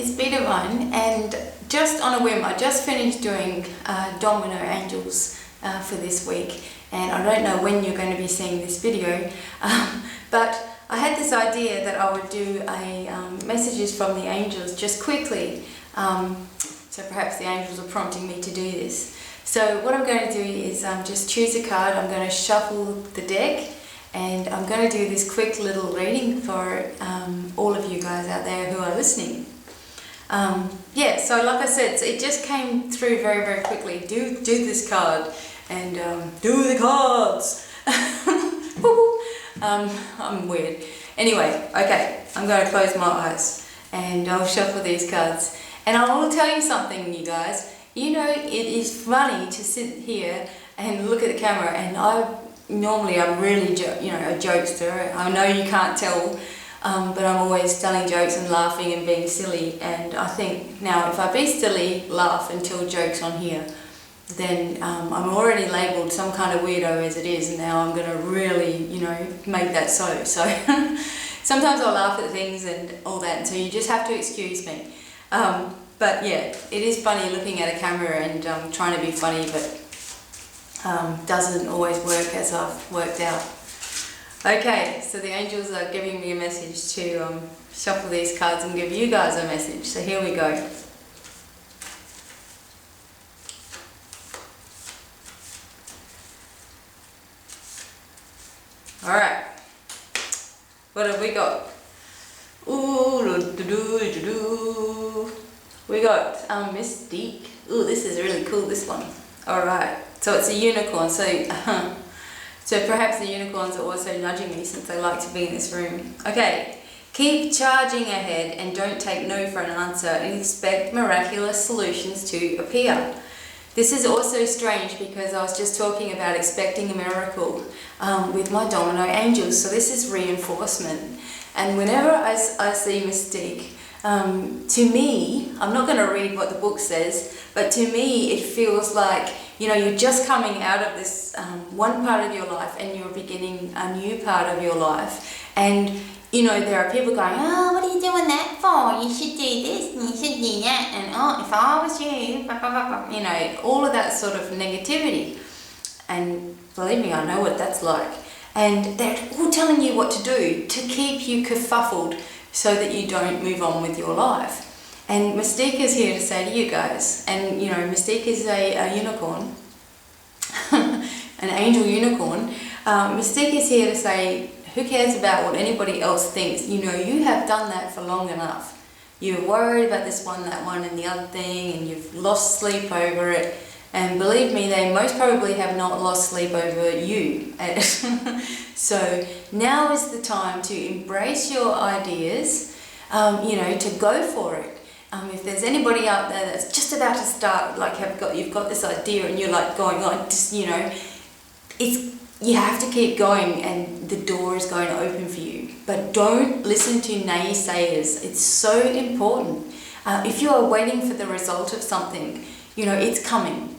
it's BDevine, and just on a whim, I just finished doing Domino Angels for this week, and I don't know when you're going to be seeing this video, but I had this idea that I would do a messages from the angels just quickly, so perhaps the angels are prompting me to do this. So what I'm going to do is just choose a card, I'm going to shuffle the deck, and I'm going to do this quick little reading for all of you guys out there who are listening. Yeah, so like I said, it just came through very, very quickly. Do this card, and do the cards. I'm weird. Anyway, okay, I'm going to close my eyes and I'll shuffle these cards. And I will tell you something, you guys. You know, it is funny to sit here and look at the camera, and I'm really a jokester. I know you can't tell, but I'm always telling jokes and laughing and being silly. And I think now if I be silly, laugh and tell jokes on here, then I'm already labelled some kind of weirdo as it is, and now I'm going to really, make that so. So sometimes I'll laugh at things and all that, and so you just have to excuse me. But yeah, it is funny looking at a camera and trying to be funny, but doesn't always work as I've worked out. Okay, so the angels are giving me a message to shuffle these cards and give you guys a message. So here we go. Alright, what have we got? We got Mystique. Ooh, this is really cool, this one. Alright, so it's a unicorn, so perhaps the unicorns are also nudging me since they like to be in this room. Okay, keep charging ahead and don't take no for an answer and expect miraculous solutions to appear. This is also strange because I was just talking about expecting a miracle with my Domino Angels, so this is reinforcement. And whenever I see Mystique, to me, I'm not going to read what the book says, but to me it feels like, you're just coming out of this one part of your life and you're beginning a new part of your life. And, there are people going, oh, what are you doing that for? You should do this and you should do that. And, oh, if I was you, all of that sort of negativity. And believe me, I know what that's like. And they're all telling you what to do to keep you kerfuffled so that you don't move on with your life. And Mystique is here to say to you guys, and Mystique is a unicorn, an angel unicorn. Mystique is here to say, who cares about what anybody else thinks? You have done that for long enough. You're worried about this one, that one, and the other thing, and you've lost sleep over it. And believe me, they most probably have not lost sleep over you. So now is the time to embrace your ideas, to go for it. If there's anybody out there that's just about to start, like you've got this idea and you're like going on, just, you have to keep going and the door is going to open for you. But don't listen to naysayers. It's so important. If you are waiting for the result of something, it's coming.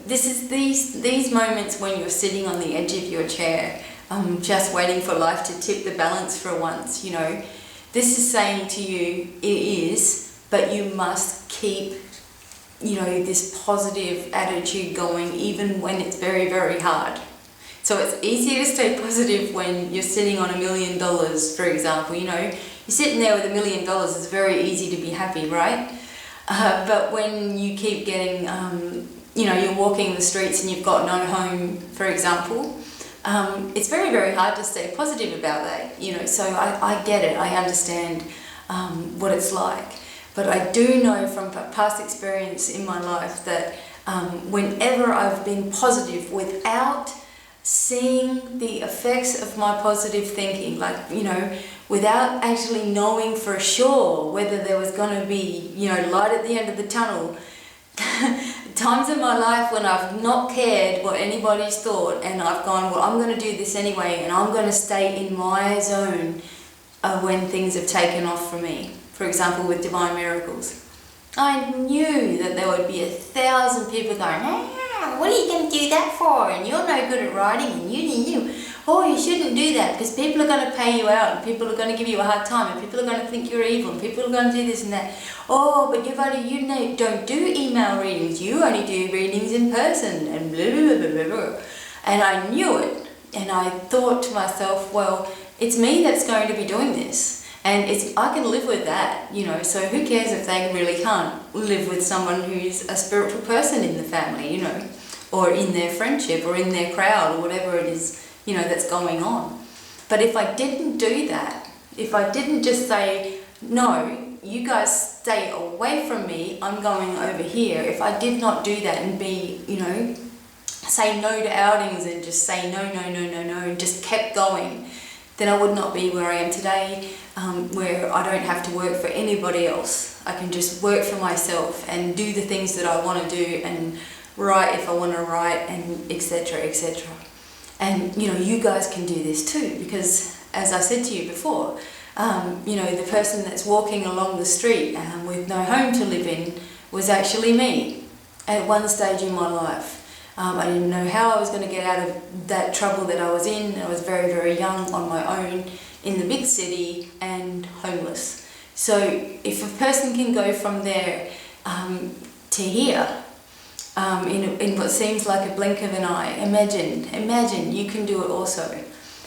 This is these moments when you're sitting on the edge of your chair, just waiting for life to tip the balance for once. This is saying to you, it is, but you must keep, this positive attitude going even when it's very, very hard. So it's easier to stay positive when you're sitting on $1 million, for example. You're sitting there with $1 million, it's very easy to be happy, right? But when you keep getting, you're walking the streets and you've got no home, for example, it's very, very hard to stay positive about that, so I get it, I understand what it's like. But I do know from past experience in my life that whenever I've been positive without seeing the effects of my positive thinking, without actually knowing for sure whether there was going to be, light at the end of the tunnel, times in my life when I've not cared what anybody's thought and I've gone, well, I'm going to do this anyway and I'm going to stay in my zone when things have taken off for me. For example, with Divine Miracles. I knew that there would be 1,000 people going, what are you going to do that for? And you're no good at writing and you. oh, you shouldn't do that because people are going to pay you out and people are going to give you a hard time and people are going to think you're evil and people are going to do this and that. Oh, but you don't do email readings, you only do readings in person and blah, blah, blah, blah, blah. And I knew it, and I thought to myself, well, it's me that's going to be doing this, and I can live with that, you know, so who cares if they really can't live with someone who's a spiritual person in the family, you know, or in their friendship or in their crowd or whatever it is, you know, that's going on. But if I didn't do that, if I didn't just say, no, you guys stay away from me, I'm going over here, if I did not do that and be, you know, say no to outings and just say no, and just kept going, then I would not be where I am today, where I don't have to work for anybody else. I can just work for myself and do the things that I want to do and write if I want to write, and etc, etc. And you know, you guys can do this too, because as I said to you before, you know, the person that's walking along the street with no home to live in was actually me at one stage in my life. I didn't know how I was going to get out of that trouble that I was in. I was very, very young on my own in the big city and homeless. So if a person can go from there to here in what seems like a blink of an eye, imagine you can do it also.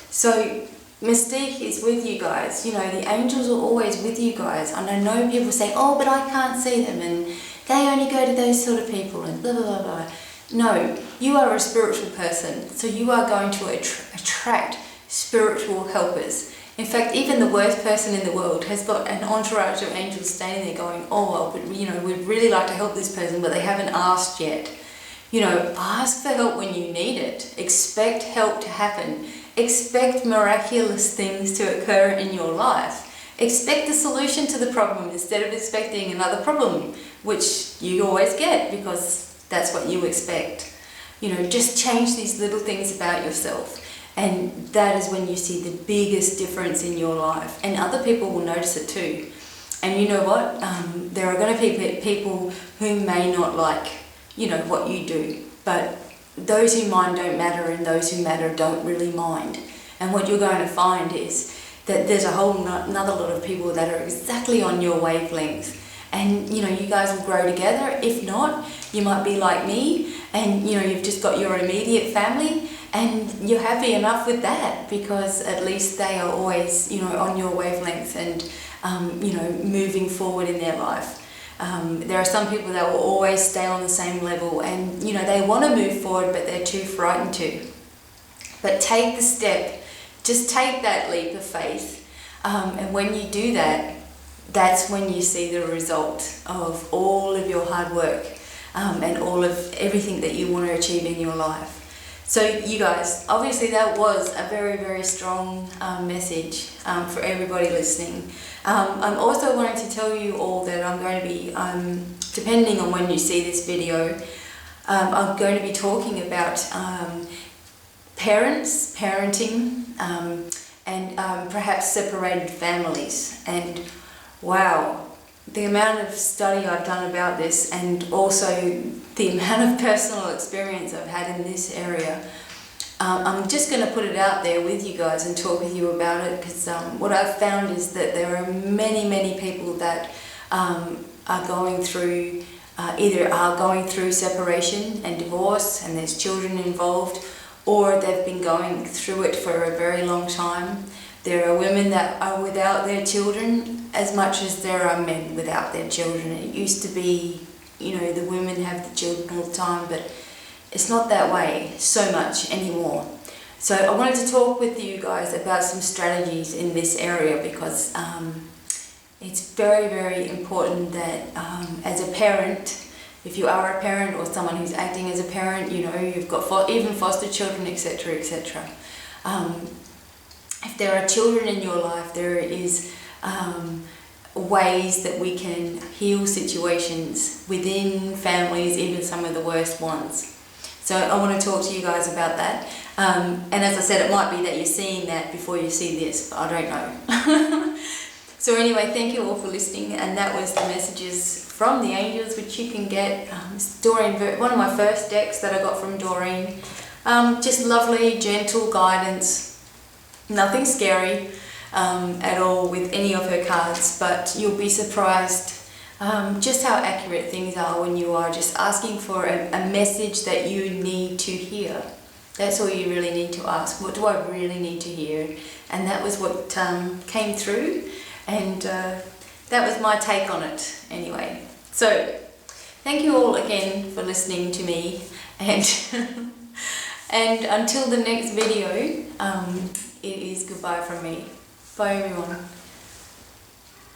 So Mystique is with you guys. You know, the angels are always with you guys. And I know people say, oh, but I can't see them and they only go to those sort of people and blah, blah, blah, blah. No, you are a spiritual person, so you are going to attract spiritual helpers. In fact, even the worst person in the world has got an entourage of angels standing there going, oh, well, but, you know, we'd really like to help this person, but they haven't asked yet. You know, ask for help when you need it. Expect help to happen. Expect miraculous things to occur in your life. Expect a solution to the problem instead of expecting another problem, which you always get because that's what you expect. You know, just change these little things about yourself, and that is when you see the biggest difference in your life, and other people will notice it too. And you know what? There are going to be people who may not like, you know, what you do, but those who mind don't matter, and those who matter don't really mind. And what you're going to find is that there's a whole another lot of people that are exactly on your wavelength. And you know, you guys will grow together. If not, you might be like me and you know, you've just got your immediate family and you're happy enough with that, because at least they are always, you know, on your wavelength and you know, moving forward in their life. There are some people that will always stay on the same level and you know, they want to move forward but they're too frightened to. But take the step, just take that leap of faith, and when you do that, that's when you see the result of all of your hard work and all of everything that you want to achieve in your life. So you guys, obviously that was a very, very strong message for everybody listening. I'm also wanting to tell you all that I'm going to be, depending on when you see this video, I'm going to be talking about parents, parenting, and perhaps separated families. And wow, the amount of study I've done about this, and also the amount of personal experience I've had in this area, I'm just going to put it out there with you guys and talk with you about it, because what I've found is that there are many, many people that are going through, either are going through separation and divorce and there's children involved, or they've been going through it for a very long time. There are women that are without their children as much as there are men without their children. It used to be, you know, the women have the children all the time, but it's not that way so much anymore. So I wanted to talk with you guys about some strategies in this area, because it's very, very important that as a parent, if you are a parent or someone who's acting as a parent, you know, you've got even foster children, etc., etc. If there are children in your life, there is ways that we can heal situations within families, even some of the worst ones. So I want to talk to you guys about that. And as I said, it might be that you're seeing that before you see this, but I don't know. So anyway, thank you all for listening, and that was the messages from the angels, which you can get. Doreen, one of my first decks that I got from Doreen. Just lovely, gentle guidance, nothing scary at all with any of her cards, but you'll be surprised just how accurate things are when you are just asking for a message that you need to hear. That's all you really need to ask. What do I really need to hear? And that was what came through, and that was my take on it anyway. So thank you all again for listening to me, and and until the next video, it is goodbye from me. Bye everyone.